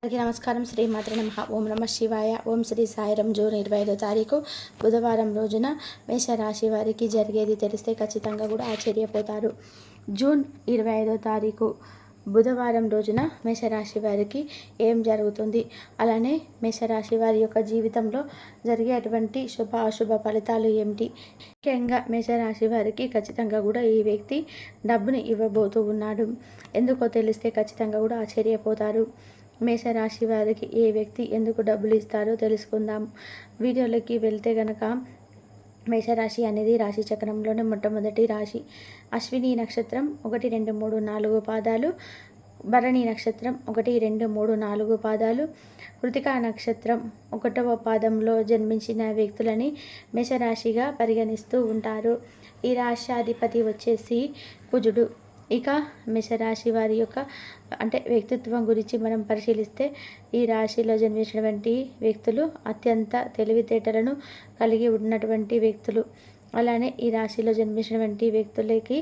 అందరికీ నమస్కారం. శ్రీమాత్ర నమః. ఓం నమ శివాయ. ఓం శ్రీ సాయిరం. జూన్ 25వ తారీఖు బుధవారం రోజున మేషరాశి వారికి జరిగేది తెలిస్తే ఖచ్చితంగా కూడా ఆశ్చర్యపోతారు. జూన్ 25వ తారీఖు బుధవారం రోజున మేషరాశి వారికి ఏం జరుగుతుంది, అలానే మేషరాశి వారి యొక్క జీవితంలో జరిగేటువంటి శుభ అశుభ ఫలితాలు ఏమిటి. ముఖ్యంగా మేషరాశి వారికి ఖచ్చితంగా కూడా ఈ వ్యక్తి డబ్బుని ఇవ్వబోతూ ఉన్నాడు. ఎందుకో తెలిస్తే ఖచ్చితంగా కూడా ఆశ్చర్యపోతారు. మేషరాశి వారికి ఏ వ్యక్తి ఎందుకు డబ్బులు ఇస్తారో తెలుసుకుందాం. వీడియోలోకి వెళ్తే గనక మేషరాశి అనేది రాశి చక్రంలోనే మొట్టమొదటి రాశి. అశ్విని నక్షత్రం 1, 2, 3, 4 పాదాలు, భరణి నక్షత్రం 1, 2, 3, 4 పాదాలు, కృతికా నక్షత్రం 1వ పాదంలో జన్మించిన వ్యక్తులని మేషరాశిగా పరిగణిస్తూ ఉంటారు. ఈ రాశ్యాధిపతి వచ్చేసి కుజుడు. ఇక మేషరాశి వారి యొక్క వ్యక్తిత్వం గురించి మనం పరిశీలిస్తే ఈ రాశిలో జన్మించినటువంటి వ్యక్తులు అత్యంత తెలివితేటలను కలిగి ఉన్నటువంటి వ్యక్తులు. అలానే ఈ రాశిలో జన్మించినటువంటి వ్యక్తులకి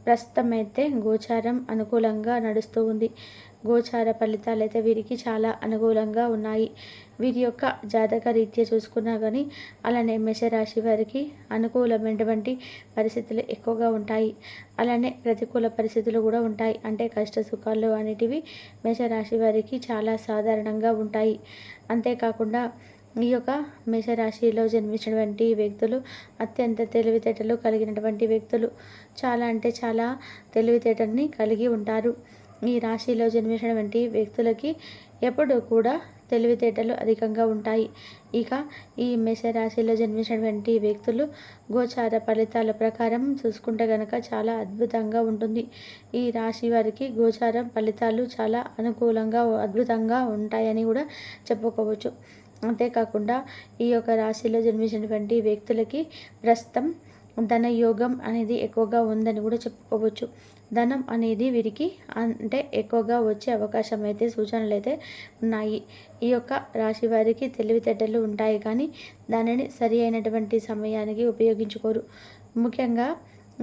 ప్రస్తుతం అయితే గోచారం అనుకూలంగా నడుస్తూ ఉంది. గోచార ఫలితాలు అయితే వీరికి చాలా అనుకూలంగా ఉన్నాయి. వీరి యొక్క జాతక రీత్యా చూసుకున్నా కానీ అలానే మేషరాశి వారికి అనుకూలమైనటువంటి పరిస్థితులు ఎక్కువగా ఉంటాయి. అలానే ప్రతికూల పరిస్థితులు కూడా ఉంటాయి. కష్ట సుఖాలు అనేటివి మేషరాశి వారికి చాలా సాధారణంగా ఉంటాయి. అంతేకాకుండా ఈ యొక్క మేషరాశిలో జన్మించినటువంటి వ్యక్తులు అత్యంత తెలివితేటలు కలిగినటువంటి వ్యక్తులు. చాలా తెలివితేటల్ని కలిగి ఉంటారు. ఈ రాశిలో జన్మించినటువంటి వ్యక్తులకి ఎప్పుడూ కూడా తెలివితేటలు అధికంగా ఉంటాయి. ఇక ఈ మేషరాశిలో జన్మించినటువంటి వ్యక్తులు గోచార ఫలితాల ప్రకారం చూసుకుంటే కనుక చాలా అద్భుతంగా ఉంటుంది. ఈ రాశి వారికి గోచారం ఫలితాలు చాలా అనుకూలంగా అద్భుతంగా ఉంటాయని కూడా చెప్పుకోవచ్చు. అంతేకాకుండా ఈ యొక్క రాశిలో జన్మించినటువంటి వ్యక్తులకి ప్రస్తుతం ధన యోగం అనేది ఎక్కువగా ఉందని కూడా చెప్పుకోవచ్చు. ధనం అనేది వీరికి ఎక్కువగా వచ్చే అవకాశం అయితే సూచనలు అయితే ఉన్నాయి. ఈ యొక్క రాశి వారికి తెలివితేటలు ఉంటాయి, కానీ దానిని సరి అయినటువంటి సమయానికి ఉపయోగించుకోరు. ముఖ్యంగా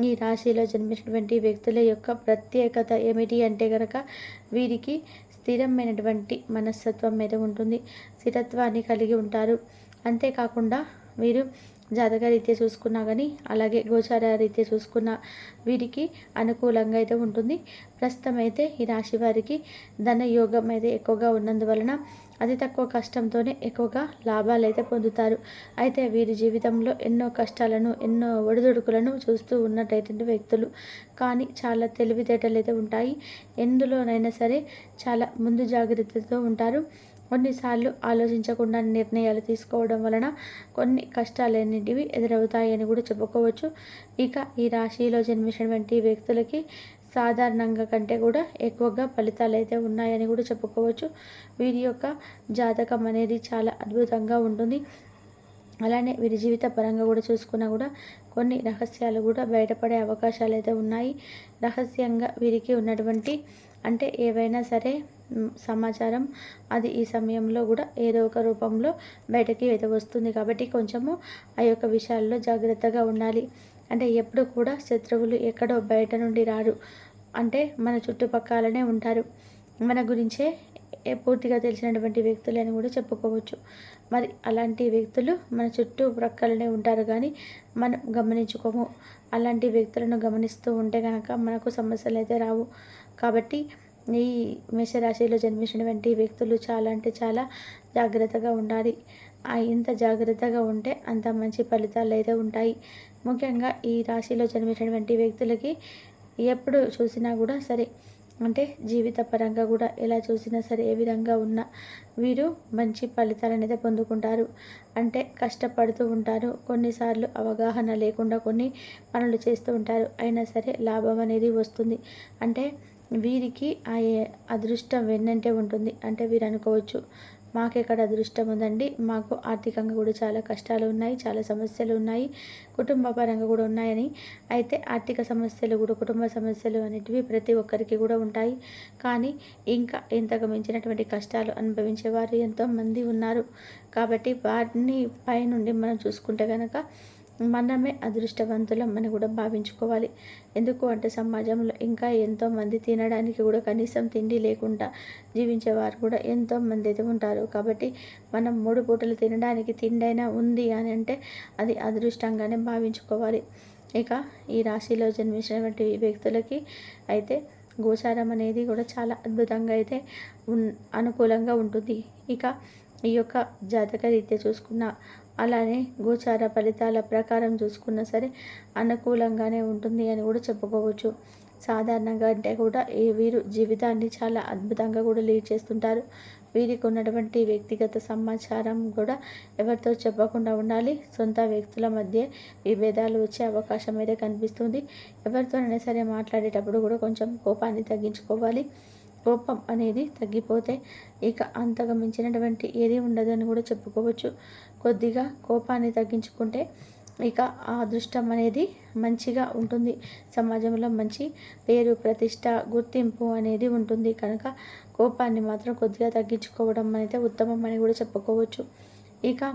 ఈ రాశిలో జన్మించినటువంటి వ్యక్తుల యొక్క ప్రత్యేకత ఏమిటి అంటే కనుక వీరికి స్థిరమైనటువంటి మనస్తత్వం అయితే ఉంటుంది. స్థిరత్వాన్ని కలిగి ఉంటారు. అంతేకాకుండా వీరు జాతక రీత్యా చూసుకున్నా కానీ అలాగే గోచార రీత్యా చూసుకున్న వీరికి అనుకూలంగా అయితే ఉంటుంది. ప్రస్తుతం అయితే ఈ రాశి వారికి ధన యోగం అయితే ఎక్కువగా ఉన్నందువలన అతి తక్కువ కష్టంతోనే ఎక్కువగా లాభాలు అయితే పొందుతారు. అయితే వీరి జీవితంలో ఎన్నో కష్టాలను ఎన్నో ఒడిదుడుకులను చూస్తూ ఉన్నట్టయితే వ్యక్తులు, కానీ చాలా తెలివితేటలు అయితే ఉంటాయి. ఎందులోనైనా సరే చాలా ముందు జాగ్రత్తతో ఉంటారు. కొన్నిసార్లు ఆలోచించకుండా నిర్ణయాలు తీసుకోవడం వలన కొన్ని కష్టాలన్నిటివి ఎదురవుతాయని కూడా చెప్పుకోవచ్చు. ఇక ఈ రాశిలో జన్మించినటువంటి వ్యక్తులకి సాధారణంగా కంటే కూడా ఎక్కువగా ఫలితాలు అయితే ఉన్నాయని కూడా చెప్పుకోవచ్చు. వీరి యొక్క జాతకం అనేది చాలా అద్భుతంగా ఉంటుంది. అలానే వీరి జీవిత పరంగా కూడా చూసుకున్నా కూడా కొన్ని రహస్యాలు కూడా బయటపడే అవకాశాలు అయితే ఉన్నాయి. రహస్యంగా వీరికి ఉన్నటువంటి ఏవైనా సరే సమాచారం అది ఈ సమయంలో కూడా ఏదో ఒక రూపంలో బయటకి అయితే వస్తుంది. కాబట్టి కొంచెము ఆ యొక్క విషయాల్లో జాగ్రత్తగా ఉండాలి. ఎప్పుడు కూడా శత్రువులు ఎక్కడో బయట నుండి రారు. మన చుట్టుపక్కలనే ఉంటారు. మన గురించే పూర్తిగా తెలిసినటువంటి వ్యక్తులు అని కూడా చెప్పుకోవచ్చు. మరి అలాంటి వ్యక్తులు మన చుట్టూ ప్రక్కలనే ఉంటారు, కానీ మనం గమనించుకోము. అలాంటి వ్యక్తులను గమనిస్తూ ఉంటే కనుక మనకు సమస్యలు అయితే రావు. కాబట్టి ఈ మేషరాశిలో జన్మించినటువంటి వ్యక్తులు చాలా జాగ్రత్తగా ఉండాలి. ఇంత జాగ్రత్తగా ఉంటే అంత మంచి ఫలితాలు అయితే ఉంటాయి. ముఖ్యంగా ఈ రాశిలో జన్మించినటువంటి వ్యక్తులకి ఎప్పుడు చూసినా కూడా సరే జీవిత పరంగా కూడా ఎలా చూసినా సరే ఏ విధంగా ఉన్నా వీరు మంచి ఫలితాలను అయితే పొందుకుంటారు. కష్టపడుతూ ఉంటారు. కొన్నిసార్లు అవగాహన లేకుండా కొన్ని పనులు చేస్తూ ఉంటారు. అయినా సరే లాభం అనేది వస్తుంది. వీరికి ఆ అదృష్టం వెన్నంటే ఉంటుంది. వీరు అనుకోవచ్చు, మాకెక్కడ అదృష్టం ఉందండి, మాకు ఆర్థికంగా కూడా చాలా కష్టాలు ఉన్నాయి, చాలా సమస్యలు ఉన్నాయి, కుటుంబ పరంగా కూడా ఉన్నాయని. అయితే ఆర్థిక సమస్యలు కూడా కుటుంబ సమస్యలు అనేటివి ప్రతి ఒక్కరికి కూడా ఉంటాయి. కానీ ఇంకా ఇంతకు మించినటువంటి కష్టాలు అనుభవించే వారు ఎంతోమంది ఉన్నారు. కాబట్టి వారిని పైనుండి మనం చూసుకుంటే కనుక మనమే అదృష్టవంతులం అని కూడా భావించుకోవాలి. ఎందుకు అంటే సమాజంలో ఇంకా ఎంతోమంది తినడానికి కూడా కనీసం తిండి లేకుండా జీవించేవారు కూడా ఎంతోమంది అయితే ఉంటారు. కాబట్టి మనం 3 పూటలు తినడానికి తిండైనా ఉంది అని అంటే అది అదృష్టంగానే భావించుకోవాలి. ఇక ఈ రాశిలో జన్మించినటువంటి వ్యక్తులకి అయితే గోచారం అనేది కూడా చాలా అద్భుతంగా అయితే అనుకూలంగా ఉంటుంది. ఇక ఈ యొక్క జాతక రీత్యా చూసుకున్న అలానే గోచార ఫలితాల ప్రకారం చూసుకున్నా సరే అనుకూలంగానే ఉంటుంది అని కూడా చెప్పుకోవచ్చు. సాధారణంగా అంటే కూడా వీరు జీవితాన్ని చాలా అద్భుతంగా కూడా లీడ్ చేస్తుంటారు. వీరికి ఉన్నటువంటి వ్యక్తిగత సమాచారం కూడా ఎవరితో చెప్పకుండా ఉండాలి. సొంత వ్యక్తుల మధ్య విభేదాలు వచ్చే అవకాశం అయితే కనిపిస్తుంది. ఎవరితోనైనా సరే మాట్లాడేటప్పుడు కూడా కొంచెం కోపాన్ని తగ్గించుకోవాలి. కోపం అనేది తగ్గిపోతే ఇక అంతగా మించినటువంటి ఏది ఉండదని కూడా చెప్పుకోవచ్చు. కొద్దిగా కోపాన్ని తగ్గించుకుంటే ఇక ఆ అదృష్టం అనేది మంచిగా ఉంటుంది. సమాజంలో మంచి పేరు, ప్రతిష్ట, గుర్తింపు అనేది ఉంటుంది. కనుక కోపాన్ని మాత్రం కొద్దిగా తగ్గించుకోవడం అయితే ఉత్తమం అని కూడా చెప్పుకోవచ్చు. ఇక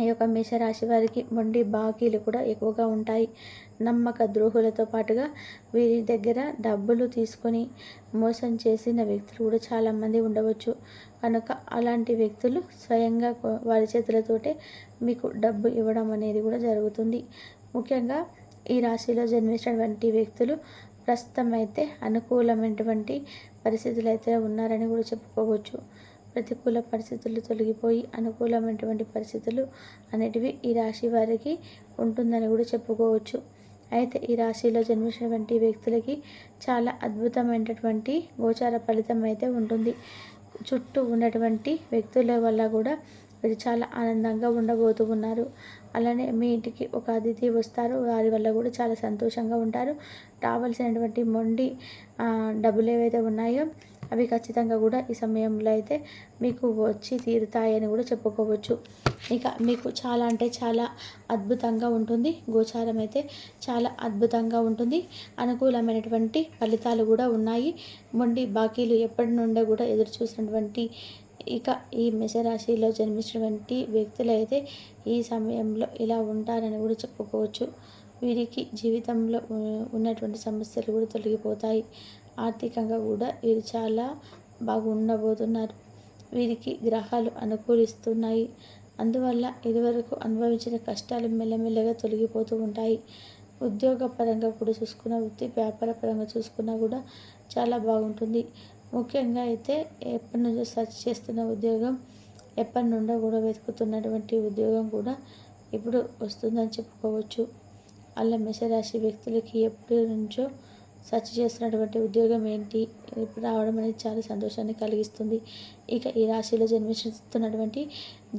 ఈ యొక్క మేషరాశి వారికి మొండి బాకీలు కూడా ఎక్కువగా ఉంటాయి. నమ్మక ద్రోహులతో పాటుగా వీరి దగ్గర డబ్బులు తీసుకొని మోసం చేసిన వ్యక్తులు కూడా చాలామంది ఉండవచ్చు. కనుక అలాంటి వ్యక్తులు స్వయంగా వారి చేతులతోటే మీకు డబ్బు ఇవ్వడం అనేది కూడా జరుగుతుంది. ముఖ్యంగా ఈ రాశిలో జన్మించినటువంటి వ్యక్తులు ప్రస్తుతం అయితే అనుకూలమైనటువంటి పరిస్థితులు అయితే ఉన్నారని కూడా చెప్పుకోవచ్చు. ప్రతికూల పరిస్థితులు తొలగిపోయి అనుకూలమైనటువంటి పరిస్థితులు అనేటివి ఈ రాశి వారికి ఉంటుందని కూడా చెప్పుకోవచ్చు. అయితే ఈ రాశిలో జన్మించినటువంటి వ్యక్తులకి చాలా అద్భుతమైనటువంటి గోచార ఫలితం అయితే ఉంటుంది. చుట్టూ ఉన్నటువంటి వ్యక్తుల వల్ల కూడా మీరు చాలా ఆనందంగా ఉండబోతూ ఉన్నారు. అలానే మీ ఇంటికి ఒక అతిథి వస్తారు. వారి వల్ల కూడా చాలా సంతోషంగా ఉంటారు. రావాల్సినటువంటి మొండి డబ్బులు ఏవైతే ఉన్నాయో అవి ఖచ్చితంగా కూడా ఈ సమయంలో అయితే మీకు వచ్చి తీరుతాయని కూడా చెప్పుకోవచ్చు. ఇక మీకు చాలా అంటే చాలా అద్భుతంగా ఉంటుంది. గోచారం అయితే చాలా అద్భుతంగా ఉంటుంది. అనుకూలమైనటువంటి ఫలితాలు కూడా ఉన్నాయి. మొండి బాకీలు ఎప్పటి నుండో కూడా ఎదురు చూసినటువంటి ఇక ఈ మేషరాశిలో జన్మించినటువంటి వ్యక్తులైతే ఈ సమయంలో ఇలా ఉంటారని కూడా చెప్పుకోవచ్చు. వీరికి జీవితంలో ఉన్నటువంటి సమస్యలు కూడా తొలగిపోతాయి. ఆర్థికంగా కూడా వీరు చాలా బాగుండబోతున్నారు. వీరికి గ్రహాలు అనుకూలిస్తున్నాయి. అందువల్ల ఇదివరకు అనుభవించిన కష్టాలు మెల్లమెల్లగా తొలగిపోతూ ఉంటాయి. ఉద్యోగపరంగా కూడా చూసుకున్న, వృత్తి వ్యాపార పరంగా చూసుకున్నా కూడా చాలా బాగుంటుంది. ముఖ్యంగా అయితే ఎప్పటి నుంచో సెర్చ్ చేస్తున్న ఉద్యోగం, ఎప్పటి నుండో కూడా వెతుకుతున్నటువంటి ఉద్యోగం కూడా ఇప్పుడు వస్తుందని చెప్పుకోవచ్చు. అలా మేషరాశి వ్యక్తులకి ఎప్పటి నుంచో సెర్చ్ చేస్తున్నటువంటి ఉద్యోగం ఏంటి ఇప్పుడు రావడం అనేది చాలా సంతోషాన్ని కలిగిస్తుంది. ఇక ఈ రాశిలో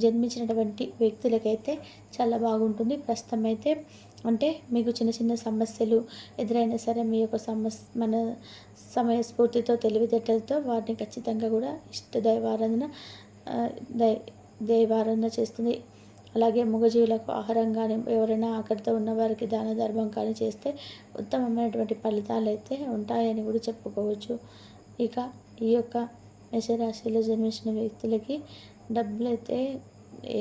జన్మించినటువంటి వ్యక్తులకైతే చాలా బాగుంటుంది. ప్రస్తుతం అయితే అంటే మీకు చిన్న చిన్న సమస్యలు ఎదురైనా సరే మీ యొక్క మన సమయస్ఫూర్తితో తెలివితేటలతో వాటిని ఖచ్చితంగా కూడా ఇష్ట దైవారాధన చేస్తుంది. అలాగే మూగజీవులకు ఆహారం కానీ ఎవరైనా ఆకలితో ఉన్న వారికి దాన ధర్మం కానీ చేస్తే ఉత్తమమైనటువంటి ఫలితాలు అయితే ఉంటాయని కూడా చెప్పుకోవచ్చు. ఇక ఈ యొక్క మేషరాశిలో జన్మించిన వ్యక్తులకి డబ్బులైతే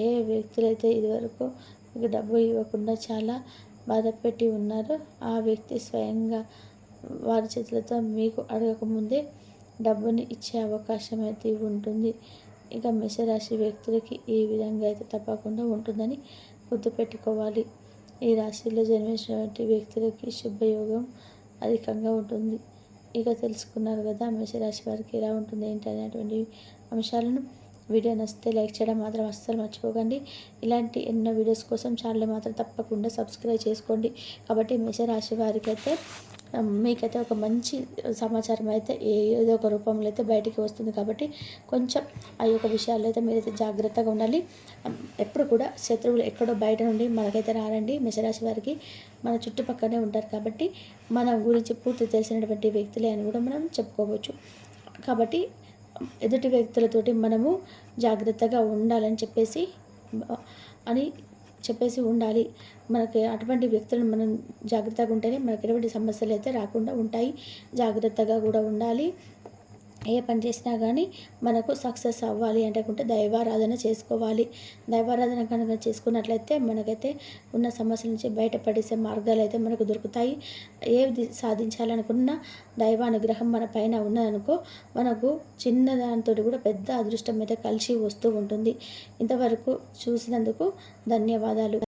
ఏ వ్యక్తులైతే ఇదివరకు మీకు డబ్బు ఇవ్వకుండా చాలా బాధపెట్టి ఉన్నారో ఆ వ్యక్తి స్వయంగా వారి చేతులతో మీకు అడగకముందే డబ్బుని ఇచ్చే అవకాశం అయితే ఉంటుంది. ఇక మేషరాశి వ్యక్తులకి ఈ విధంగా అయితే తప్పకుండా ఉంటుందని గుర్తుపెట్టుకోవాలి. ఈ రాశిలో జన్మించినటువంటి వ్యక్తులకి శుభయోగం అధికంగా ఉంటుంది. ఇక తెలుసుకున్నారు కదా మేషరాశి వారికి ఎలా ఉంటుంది ఏంటి అనేటువంటి అంశాలను. వీడియో నచ్చితే లైక్ చేయడం మాత్రం అస్సలు మర్చిపోకండి. ఇలాంటి ఎన్నో వీడియోస్ కోసం ఛానల్ మాత్రం తప్పకుండా సబ్స్క్రైబ్ చేసుకోండి. కాబట్టి మేషరాశి వారికి అయితే మీకైతే ఒక మంచి సమాచారం అయితే ఏదో ఒక రూపంలో అయితే బయటికి వస్తుంది. కాబట్టి కొంచెం ఆ యొక్క విషయాల్లో అయితే మీరైతే జాగ్రత్తగా ఉండాలి. ఎప్పుడు కూడా శత్రువులు ఎక్కడో బయట నుండి మనకైతే రారండి. మేషరాశి వారికి మన చుట్టుపక్కనే ఉంటారు. కాబట్టి మన గురించి పూర్తి తెలిసినటువంటి వ్యక్తులే అని కూడా మనం చెప్పుకోవచ్చు. కాబట్టి ఎదుటి వ్యక్తులతోటి మనము జాగ్రత్తగా ఉండాలని చెప్పేసి ఉండాలి. మనకి అటువంటి వ్యక్తులను మనం జాగ్రత్తగా ఉంటేనే మనకి ఎటువంటి సమస్యలు అయితే రాకుండా ఉంటాయి. జాగ్రత్తగా కూడా ఉండాలి. ఏ పని చేసినా కానీ మనకు సక్సెస్ అవ్వాలి అంటే దైవారాధన చేసుకోవాలి. దైవారాధన కనుక చేసుకున్నట్లయితే మనకైతే ఉన్న సమస్యల నుంచి బయటపడేసే మార్గాలు అయితే మనకు దొరుకుతాయి. ఏది సాధించాలనుకున్నా దైవానుగ్రహం మన పైన ఉన్నదనుకో మనకు చిన్న దానితో కూడా పెద్ద అదృష్టం అయితే కలిసి వస్తూ ఉంటుంది. ఇంతవరకు చూసినందుకు ధన్యవాదాలు.